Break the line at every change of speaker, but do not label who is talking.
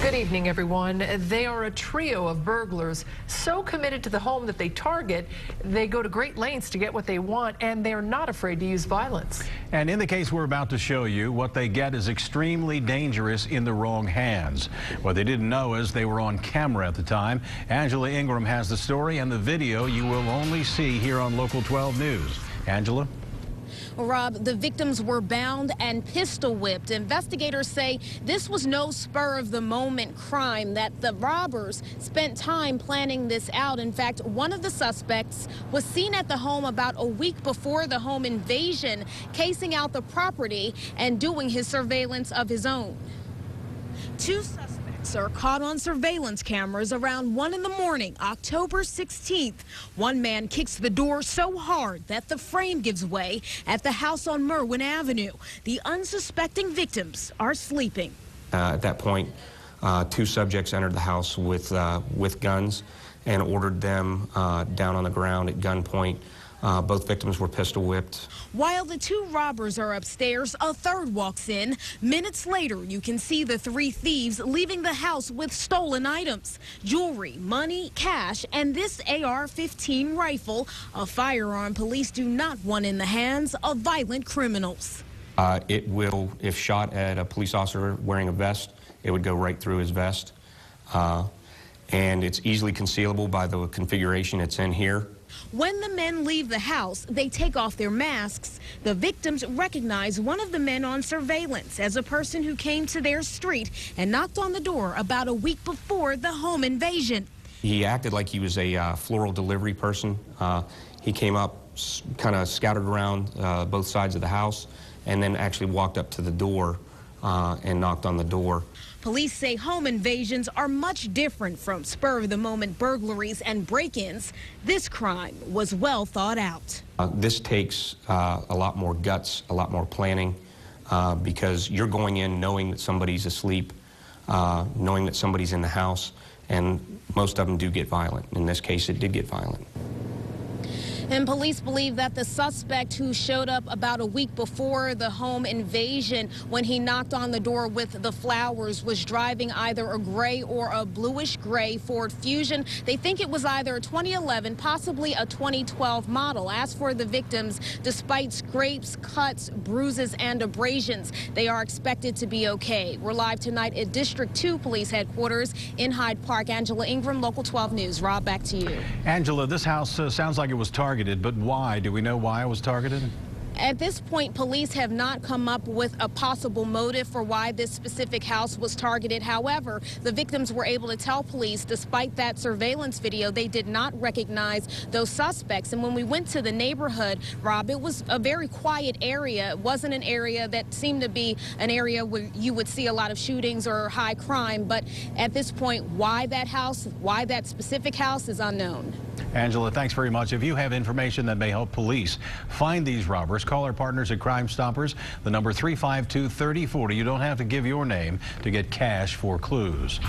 Good evening, everyone. They are a trio of burglars so committed to the home that they target, they go to great lengths to get what they want, and they're not afraid to use violence.
And in the case we're about to show you, what they get is extremely dangerous in the wrong hands. What they didn't know is they were on camera at the time. Angela Ingram has the story and the video you will only see here on Local 12 News. Angela?
Well, Rob, the victims were bound and pistol whipped. Investigators say this was no spur-of-the-moment crime, that the robbers spent time planning this out. In fact, one of the suspects was seen at the home about a week before the home invasion, casing out the property and doing his surveillance of his own. Two suspects are caught on surveillance cameras around 1 in the morning, October 16th. One man kicks the door so hard that the frame gives way at the house on Merwin Avenue. The unsuspecting victims are sleeping.
At that point, two subjects entered the house with guns and ordered them down on the ground at gunpoint. Both victims were pistol whipped.
While the two robbers are upstairs, a third walks in. Minutes later, you can see the three thieves leaving the house with stolen items: jewelry, money, cash, and this AR-15 rifle, a firearm police do not want in the hands of violent criminals.
It will, if shot at a police officer wearing a vest, it would go right through his vest. And it's easily concealable by the configuration it's in here.
When the men leave the house, they take off their masks. The victims recognize one of the men on surveillance as a person who came to their street and knocked on the door about a week before the home invasion.
He acted like he was a floral delivery person. He came up, kind of scattered around both sides of the house, and then actually walked up to the door and knocked on the door.
Police say home invasions are much different from spur-of-the-moment burglaries and break-ins. This crime was well thought out.
This takes a lot more guts, a lot more planning, because you're going in knowing that somebody's asleep, knowing that somebody's in the house, and most of them do get violent. In this case, it did get violent.
And police believe that the suspect who showed up about a week before the home invasion, when he knocked on the door with the flowers, was driving either a gray or a bluish gray Ford Fusion. They think it was either a 2011, possibly a 2012 model. As for the victims, despite scrapes, cuts, bruises, and abrasions, they are expected to be okay. We're live tonight at District 2 Police Headquarters in Hyde Park. Angela Ingram, Local 12 News. Rob, back to you.
Angela, this house sounds like it was targeted, but why? Do we know why it was targeted?
At this point, police have not come up with a possible motive for why this specific house was targeted. However, the victims were able to tell police, despite that surveillance video, they did not recognize those suspects. And when we went to the neighborhood, Rob, it was a very quiet area. It wasn't an area that seemed to be an area where you would see a lot of shootings or high crime. But at this point, why that house, why that specific house is unknown.
Angela, thanks very much. If you have information that may help police find these robbers, call our partners at Crime Stoppers, the number 352-3040. You don't have to give your name to get cash for clues.